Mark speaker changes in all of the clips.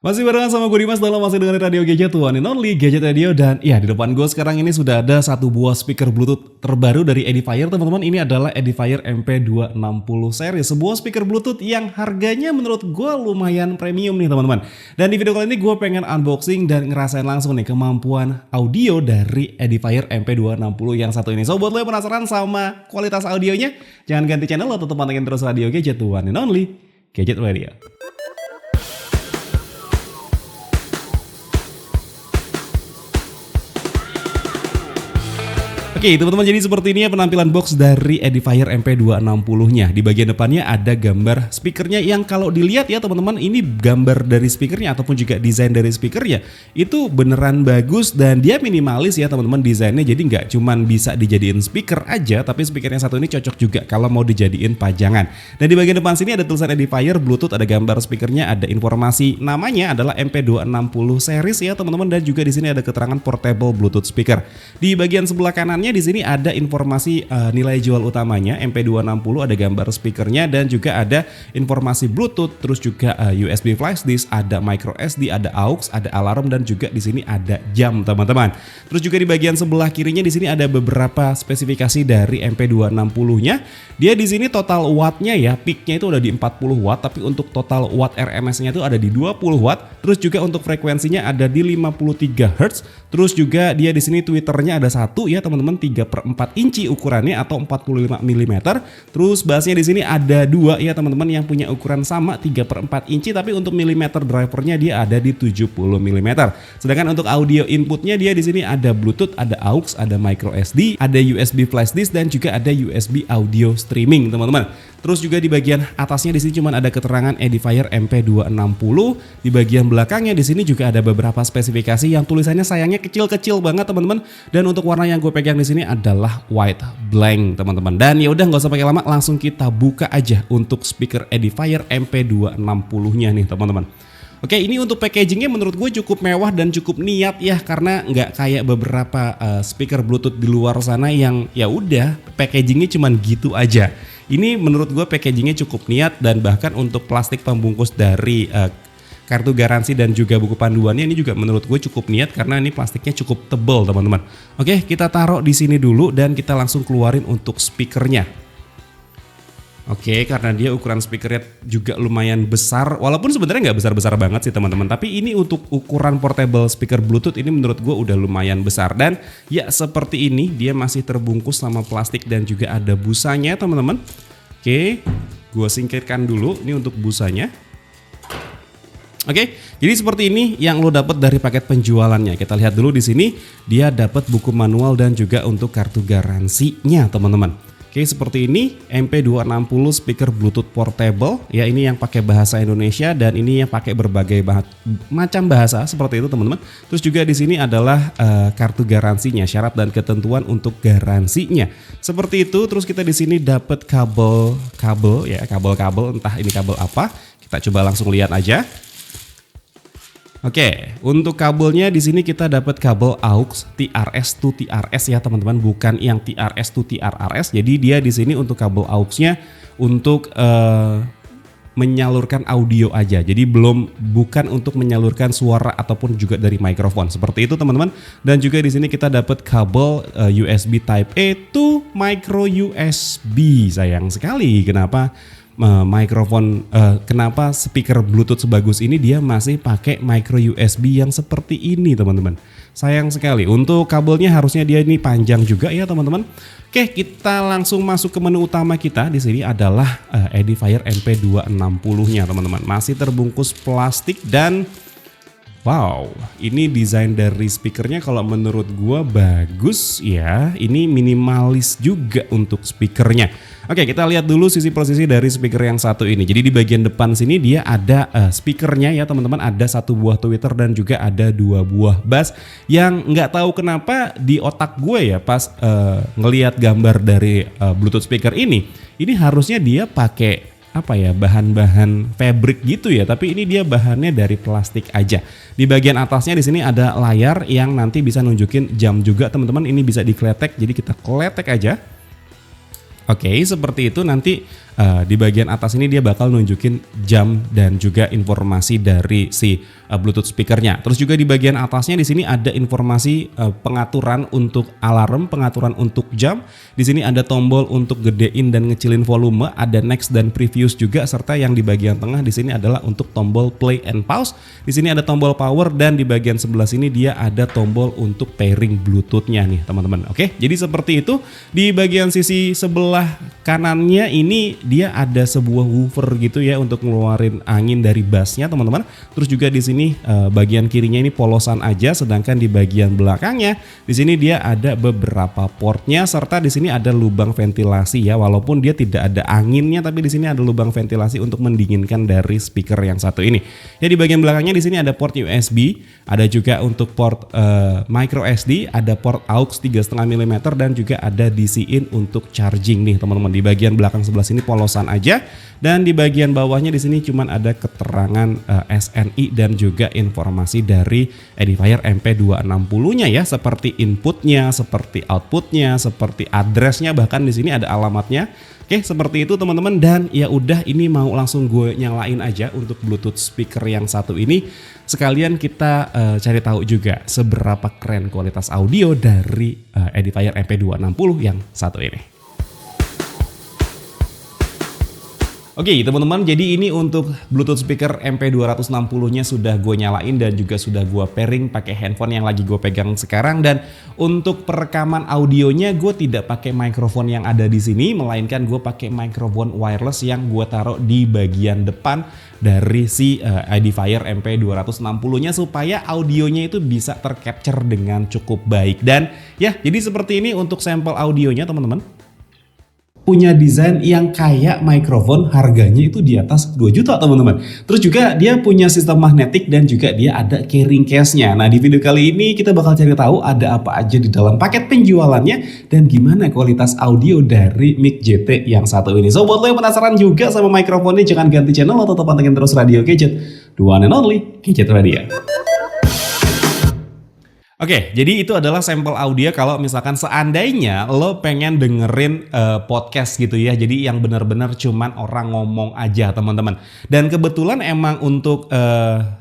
Speaker 1: Masih barengan sama gue Dimas dalam masih dengerin Radio Gadget One and Only Gadget Radio. Dan ya, di depan gue sekarang ini sudah ada satu buah speaker Bluetooth terbaru dari Edifier, teman-teman. Ini adalah Edifier MP260 series, sebuah speaker Bluetooth yang harganya menurut gue lumayan premium nih, teman-teman. Dan di video kali ini gue pengen unboxing dan ngerasain langsung nih kemampuan audio dari Edifier MP260 yang satu ini. So buat lo yang penasaran sama kualitas audionya, jangan ganti channel lo, tetap pantengin terus Radio Gadget One and Only Gadget Radio. Oke teman-teman, jadi seperti ini ya penampilan box dari Edifier MP260-nya. Di bagian depannya ada gambar speakernya yang kalau dilihat ya teman-teman, ini gambar dari speakernya ataupun juga desain dari speakernya itu beneran bagus dan dia minimalis ya teman-teman desainnya. Jadi nggak cuman bisa dijadiin speaker aja, tapi speakernya satu ini cocok juga kalau mau dijadiin pajangan. Dan di bagian depan sini ada tulisan Edifier Bluetooth, ada gambar speakernya, ada informasi namanya adalah MP260 series ya teman-teman, dan juga di sini ada keterangan portable Bluetooth speaker. Di bagian sebelah kanannya di sini ada informasi nilai jual utamanya MP260, ada gambar speakernya dan juga ada informasi Bluetooth, terus juga USB flash disk, ada micro SD, ada aux, ada alarm dan juga di sini ada jam teman-teman. Terus juga di bagian sebelah kirinya di sini ada beberapa spesifikasi dari MP260-nya. Dia di sini total wattnya ya, peaknya itu udah di 40 watt, tapi untuk total watt RMS-nya itu ada di 20 watt. Terus juga untuk frekuensinya ada di 53 Hz. Terus juga dia di sini tweeternya ada satu ya teman-teman, 3/4 inci ukurannya atau 45 mm. Terus bassnya di sini ada dua ya teman-teman yang punya ukuran sama 3/4 inci, tapi untuk milimeter drivernya dia ada di 70 mm. Sedangkan untuk audio inputnya dia di sini ada Bluetooth, ada aux, ada micro SD, ada USB flash disk dan juga ada USB audio streaming teman-teman. Terus juga di bagian atasnya di sini cuma ada keterangan Edifier MP260. Di bagian belakangnya di sini juga ada beberapa spesifikasi yang tulisannya sayangnya kecil-kecil banget teman-teman. Dan untuk warna yang gue pegang di sini adalah white blank teman-teman. Dan ya udah nggak usah pakai lama, langsung kita buka aja untuk speaker Edifier MP260-nya nih teman-teman. Oke, ini untuk packagingnya menurut gue cukup mewah dan cukup niat ya, karena nggak kayak beberapa speaker Bluetooth di luar sana yang ya udah packagingnya cuman gitu aja. Ini menurut gue packagingnya cukup niat dan bahkan untuk plastik pembungkus dari kartu garansi dan juga buku panduannya ini juga menurut gue cukup niat karena ini plastiknya cukup tebal teman-teman. Oke, kita taruh di sini dulu dan kita langsung keluarin untuk speakernya. Oke, karena dia ukuran speakernya juga lumayan besar, walaupun sebenarnya nggak besar-besar banget sih teman-teman, tapi ini untuk ukuran portable speaker Bluetooth ini menurut gue udah lumayan besar. Dan ya seperti ini, dia masih terbungkus sama plastik dan juga ada busanya teman-teman. Oke, gue singkirkan dulu ini untuk busanya. Oke, jadi seperti ini yang lo dapat dari paket penjualannya. Kita lihat dulu di sini, dia dapat buku manual dan juga untuk kartu garansinya teman-teman. Oke, seperti ini MP260 speaker Bluetooth portable ya, ini yang pakai bahasa Indonesia dan ini yang pakai berbagai macam bahasa seperti itu teman-teman. Terus juga di sini adalah kartu garansinya, syarat dan ketentuan untuk garansinya. Seperti itu. Terus kita di sini dapat kabel ya, kabel entah ini kabel apa. Kita coba langsung lihat aja. Oke, untuk kabelnya di sini kita dapat kabel aux TRS to TRS ya teman-teman, bukan yang TRS to TRRS. Jadi dia di sini untuk kabel aux-nya untuk menyalurkan audio aja. Jadi bukan untuk menyalurkan suara ataupun juga dari mikrofon. Seperti itu teman-teman. Dan juga di sini kita dapat kabel USB Type A to micro USB. Sayang sekali kenapa kenapa speaker Bluetooth sebagus ini dia masih pakai micro USB yang seperti ini teman-teman. Sayang sekali. Untuk kabelnya harusnya dia ini panjang juga ya teman-teman. Oke, kita langsung masuk ke menu utama kita. Di sini adalah Edifier MP260-nya teman-teman. Masih terbungkus plastik dan wow, ini desain dari speakernya kalau menurut gua bagus ya. Ini minimalis juga untuk speakernya. Oke, kita lihat dulu sisi posisi dari speaker yang satu ini. Jadi di bagian depan sini dia ada speakernya ya teman-teman. Ada satu buah tweeter dan juga ada dua buah bass. Yang nggak tahu kenapa di otak gue ya pas ngelihat gambar dari Bluetooth speaker ini harusnya dia pakai apa ya, bahan-bahan fabric gitu ya, tapi ini dia bahannya dari plastik aja. Di bagian atasnya di sini ada layar yang nanti bisa nunjukin jam juga teman-teman. Ini bisa dikletek, jadi kita kletek aja. Oke, seperti itu nanti di bagian atas ini dia bakal nunjukin jam dan juga informasi dari si Bluetooth speakernya. Terus juga di bagian atasnya di sini ada informasi pengaturan untuk alarm, pengaturan untuk jam. Di sini ada tombol untuk gedein dan ngecilin volume, ada next dan previous juga, serta yang di bagian tengah di sini adalah untuk tombol play and pause. Di sini ada tombol power dan di bagian sebelah sini dia ada tombol untuk pairing Bluetooth-nya nih teman-teman. Oke, jadi seperti itu. Di bagian sisi sebelah kanannya ini dia ada sebuah woofer gitu ya untuk ngeluarin angin dari bassnya teman-teman. Terus juga di sini bagian kirinya ini polosan aja, sedangkan di bagian belakangnya di sini dia ada beberapa portnya, serta di sini ada lubang ventilasi ya. Walaupun dia tidak ada anginnya, tapi di sini ada lubang ventilasi untuk mendinginkan dari speaker yang satu ini. Ya, di bagian belakangnya di sini ada port USB, ada juga untuk port micro SD, ada port aux 3,5 mm dan juga ada DC in untuk charging nih teman-teman. Di bagian belakang sebelah sini polosan aja, dan di bagian bawahnya di sini cuman ada keterangan SNI dan juga informasi dari Edifier MP260-nya ya, seperti inputnya, seperti outputnya, seperti addressnya, bahkan di sini ada alamatnya. Oke, seperti itu teman-teman, dan ya udah, ini mau langsung gue nyalain aja untuk Bluetooth speaker yang satu ini. Sekalian kita cari tahu juga seberapa keren kualitas audio dari Edifier MP260 yang satu ini. Oke teman-teman, jadi ini untuk Bluetooth speaker MP260-nya sudah gue nyalain dan juga sudah gue pairing pakai handphone yang lagi gue pegang sekarang. Dan untuk perekaman audionya gue tidak pakai mikrofon yang ada di sini, melainkan gue pakai mikrofon wireless yang gue taruh di bagian depan dari si Edifier MP260-nya supaya audionya itu bisa tercapture dengan cukup baik. Dan ya, jadi seperti ini untuk sampel audionya teman-teman. Punya desain yang kayak mikrofon, harganya itu di atas 2 juta teman-teman. Terus juga dia punya sistem magnetik dan juga dia ada carrying case-nya. Nah, di video kali ini kita bakal cari tahu ada apa aja di dalam paket penjualannya dan gimana kualitas audio dari mic JT yang satu ini. So, buat lo yang penasaran juga sama mikrofonnya, jangan ganti channel atau tetap pantengin terus Radio Gadget, the one and only Gadget Radio. Oke, jadi itu adalah sampel audio kalau misalkan seandainya lo pengen dengerin podcast gitu ya. Jadi yang benar-benar cuman orang ngomong aja teman-teman. Dan kebetulan emang untuk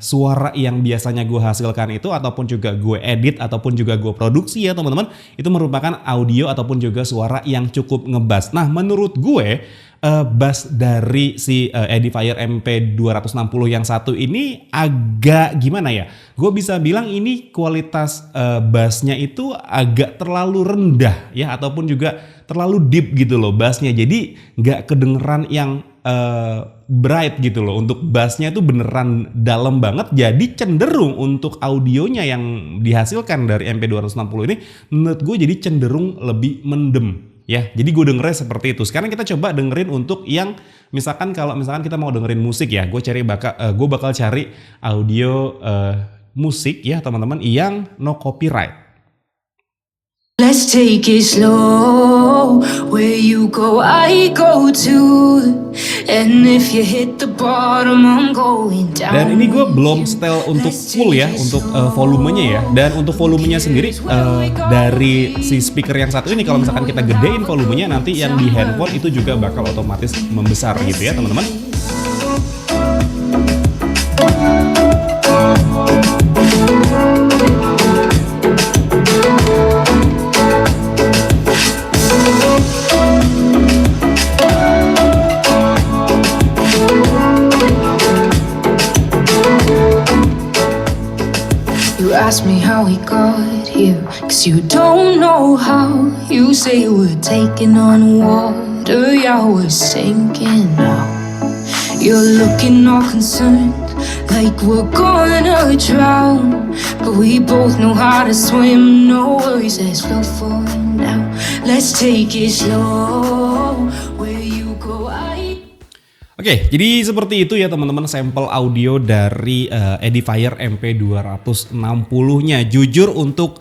Speaker 1: suara yang biasanya gue hasilkan itu ataupun juga gue edit ataupun juga gue produksi ya teman-teman, itu merupakan audio ataupun juga suara yang cukup ngebass. Nah, menurut gue bass dari si Edifier MP260 yang satu ini agak gimana ya? Gue bisa bilang ini kualitas bassnya itu agak terlalu rendah ya, ataupun juga terlalu deep gitu loh bassnya. Jadi nggak kedengeran yang bright gitu loh. Untuk bassnya itu beneran dalam banget. Jadi cenderung untuk audionya yang dihasilkan dari MP260 ini menurut gue jadi cenderung lebih mendem. Ya, jadi gue dengernya seperti itu. Sekarang kita coba dengerin untuk yang misalkan kalau misalkan kita mau dengerin musik ya, gue bakal cari audio musik ya teman-teman yang no copyright.
Speaker 2: Let's take it slow. Where you go, I go too. And if you hit the bottom, I'm going down.
Speaker 1: Dan ini gue belum setel untuk full ya, untuk volumenya ya. Dan untuk volumenya sendiri dari si speaker yang satu ini, kalau misalkan kita gedein volumenya, nanti yang di handphone itu juga bakal otomatis membesar gitu ya teman-teman.
Speaker 2: Ask me how we got here, cause you don't know how. You say we're taking on water, yeah, we're sinking now. You're looking all concerned, like we're gonna drown. But we both know how to swim, no worries, let's flow for now. Let's take it slow, where you go,
Speaker 1: Oke, jadi seperti itu ya teman-teman sampel audio dari Edifier MP260-nya. Jujur untuk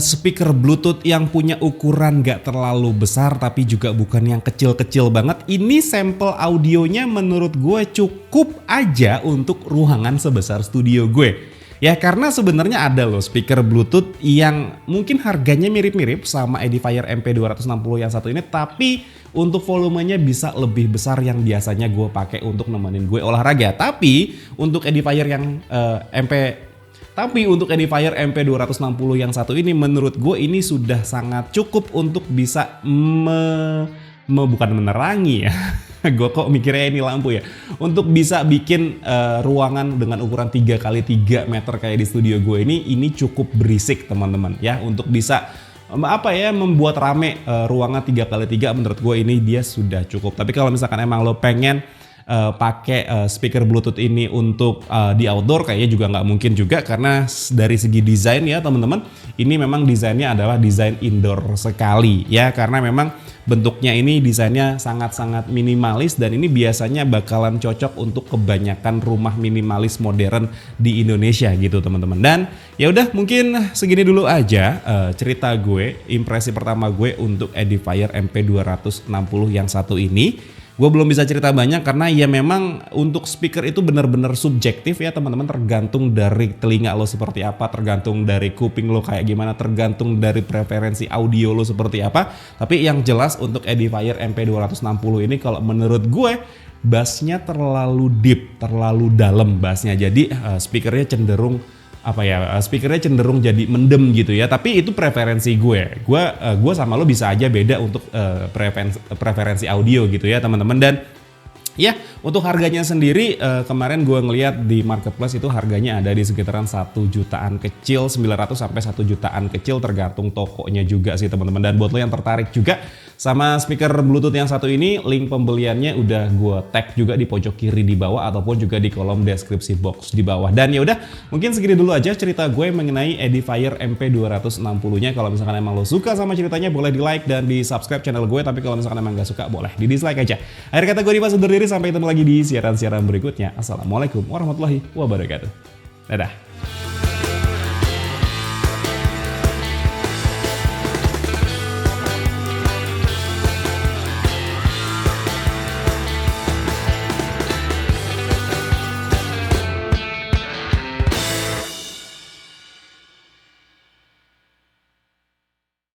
Speaker 1: speaker Bluetooth yang punya ukuran gak terlalu besar tapi juga bukan yang kecil-kecil banget, ini sampel audionya menurut gue cukup aja untuk ruangan sebesar studio gue. Ya karena sebenarnya ada loh speaker Bluetooth yang mungkin harganya mirip-mirip sama Edifier MP260 yang satu ini, tapi untuk volumenya bisa lebih besar yang biasanya gue pakai untuk nemenin gue olahraga. Tapi untuk Edifier yang Edifier MP260 yang satu ini menurut gue ini sudah sangat cukup untuk bisa bukan menerangi ya. Gue kok mikirnya ini lampu ya. Untuk bisa bikin ruangan dengan ukuran 3x3 meter kayak di studio gue ini cukup berisik teman-teman ya. Untuk bisa membuat rame ruangan 3x3 menurut gue ini dia sudah cukup. Tapi kalau misalkan emang lo pengen pakai speaker Bluetooth ini untuk di outdoor kayaknya juga nggak mungkin juga, karena dari segi desain ya teman-teman, ini memang desainnya adalah desain indoor sekali ya, karena memang bentuknya ini desainnya sangat-sangat minimalis dan ini biasanya bakalan cocok untuk kebanyakan rumah minimalis modern di Indonesia gitu teman-teman. Dan ya udah mungkin segini dulu aja cerita gue, impresi pertama gue untuk Edifier MP260 yang satu ini. Gue belum bisa cerita banyak karena ya memang untuk speaker itu benar-benar subjektif ya teman-teman, tergantung dari telinga lo seperti apa, tergantung dari kuping lo kayak gimana, tergantung dari preferensi audio lo seperti apa. Tapi yang jelas untuk Edifier MP260 ini kalau menurut gue bassnya terlalu deep, terlalu dalam bassnya. Jadi speakernya cenderung speakernya cenderung jadi mendem gitu ya. Tapi itu preferensi gue. Gue sama lo bisa aja beda untuk preferensi audio gitu ya teman-teman. Dan ya untuk harganya sendiri kemarin gue ngeliat di marketplace itu harganya ada di sekitaran 1 jutaan kecil, 900 sampai 1 jutaan kecil tergantung tokonya juga sih teman-teman. Dan buat lo yang tertarik juga sama speaker Bluetooth yang satu ini, link pembeliannya udah gue tag juga di pojok kiri di bawah ataupun juga di kolom deskripsi box di bawah. Dan ya udah, mungkin segini dulu aja cerita gue mengenai Edifier MP260-nya. Kalau misalkan emang lo suka sama ceritanya boleh di like dan di subscribe channel gue, tapi kalau misalkan emang gak suka boleh di dislike aja. Akhir kata gue Dimas undur diri, sampai ketemu lagi di siaran-siaran berikutnya. Assalamualaikum warahmatullahi wabarakatuh. Dadah.